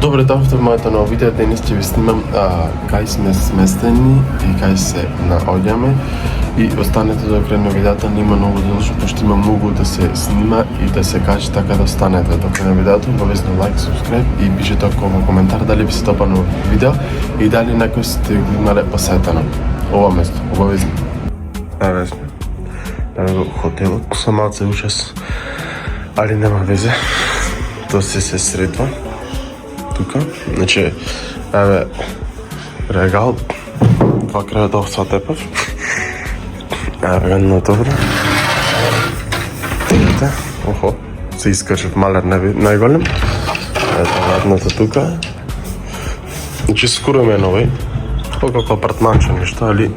Добре, дојдовте во моето ново видео. Денес ќе ви снимам кај сме сместени и кај се наоѓаме. И останете до крај на видеото, нема многу должно, пошто има многу да се снима и да се каже, така да останете до крај на видеото. Обавезно лайк, subscribe и пишете во коментар дали ви се допадна видео и дали некој сте го имале посетено ова место. Обавезно. Еве сме. Еве во хотелот, сам малце ужас, али нема везе. Тоа се средва. Тука, значи, еве, регал, два кревета овца тепав, еве, едно добро, видите, охо, се искачев малер најголем, ето, едното тука, значи, скоро ми е новој, како апартманче нешто, али,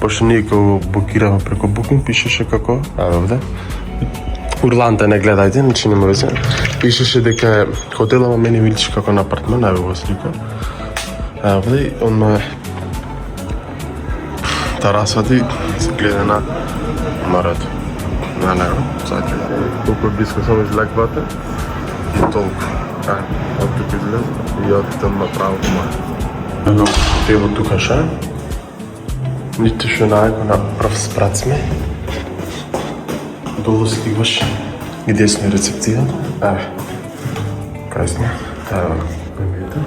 пошто ние го букираме преку Booking, пишеше како, еве овде, Урланте не гледајте, значи нема везе. Пишеше дека хотелот мене ми личи како на апартман, еве го слика. Еве овде, он терасата се гледа на морето. На него, сака. Толку близко само излегвате и толку. Од тука излезе и од там направо море. Ево хотелот тука ша. Нито што најако на прв спрат сме. Долу стигваш где сме рецепцијата. Еве. Кај сме? Ево. Премијата.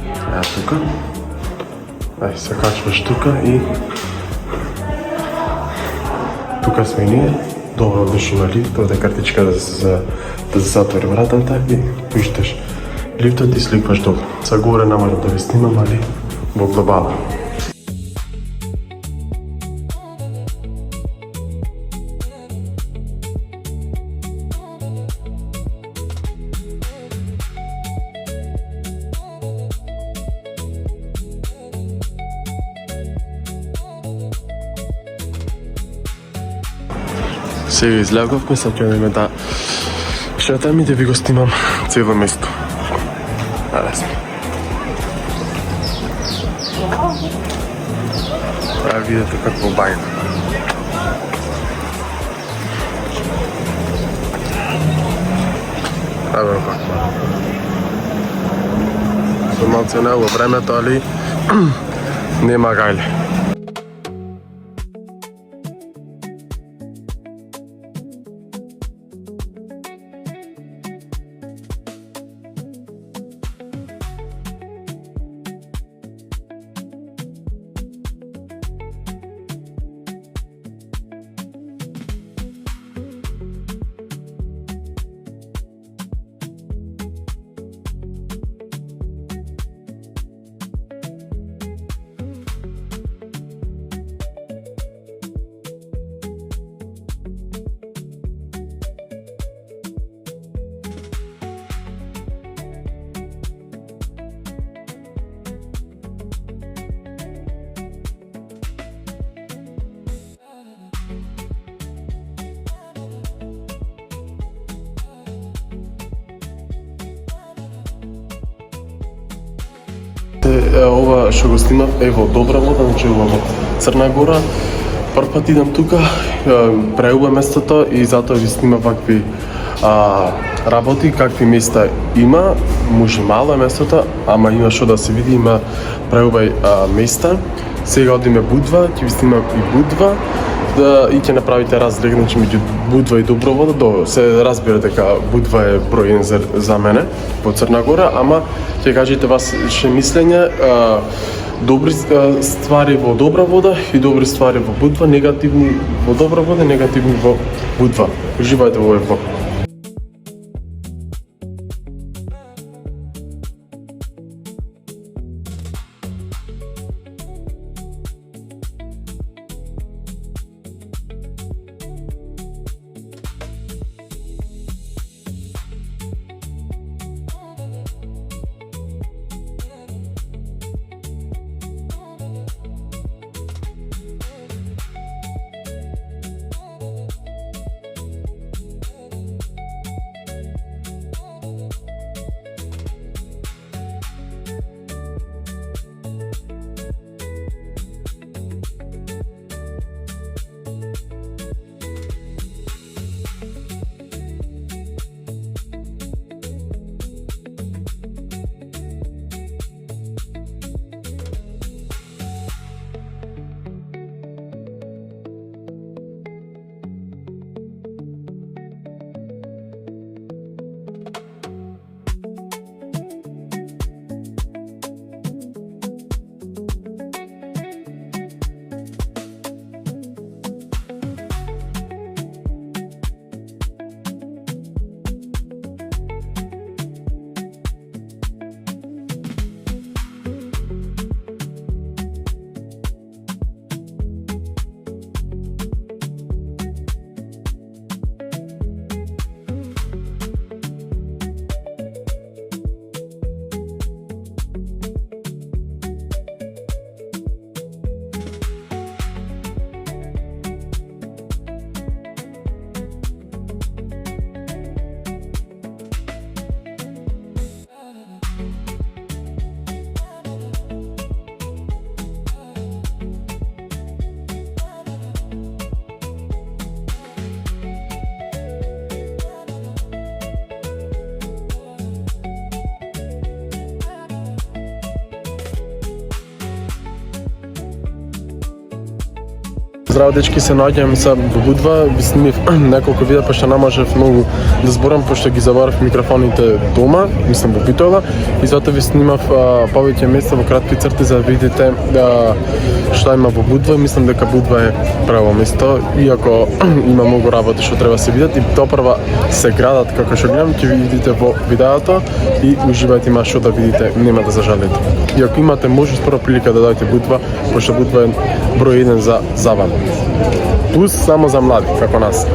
Ево тука. Еј, се качваш тука и тука сме ние. Добро дошли на лифт. Овде картичка да се затвори вратата и пушташ лифтот и сликваш долу. Са горе не можам да ви снимам, али во глобала. Сега излеговме, сад ќе идеме да шетам и да ви го снимам цело место. Еве сме. Еве видите какво бајна. Еве како. Со малце не во времето, али нема гајле. Ова што го снимав е во Добра вода, значи ова во Црна Гора. Прв пат идам тука, преубава местото и затоа ви снимав вакви работи, какви места има. Може мало е местото, ама има што да се види, има преубави места. Сега одиме Будва, ќе ви снимам и Будва. И ќе направите разлика, значи меѓу Будва и Добровода, се разбира дека Будва е број 1 за мене во Црна Гора, ама ќе кажете ваше мислење, добри ствари во Добра вода и добри ствари во Будва, негативни во Добра вода, негативни во Будва. Уживајте во овој влог. Здраво дечки, се наоѓам се во Будва, ви снимив неколку видеа, пошто не можев многу да зборам, пошто ги заборав микрофоните дома, мислам во Битола, и затоа ви снимав повеќе места во кратки црти за да видите што има во Будва. Мислам дека Будва е право место, иако има многу работи што треба се видат, и допрва се градат како што гледам, ќе видите во видеото и уживајте, има што да видите, нема да зажалите. И ако имате можност, прва прилика да дојдете Будва, пошто Будва е број 1 за забава. Плюс само за млади, како нас.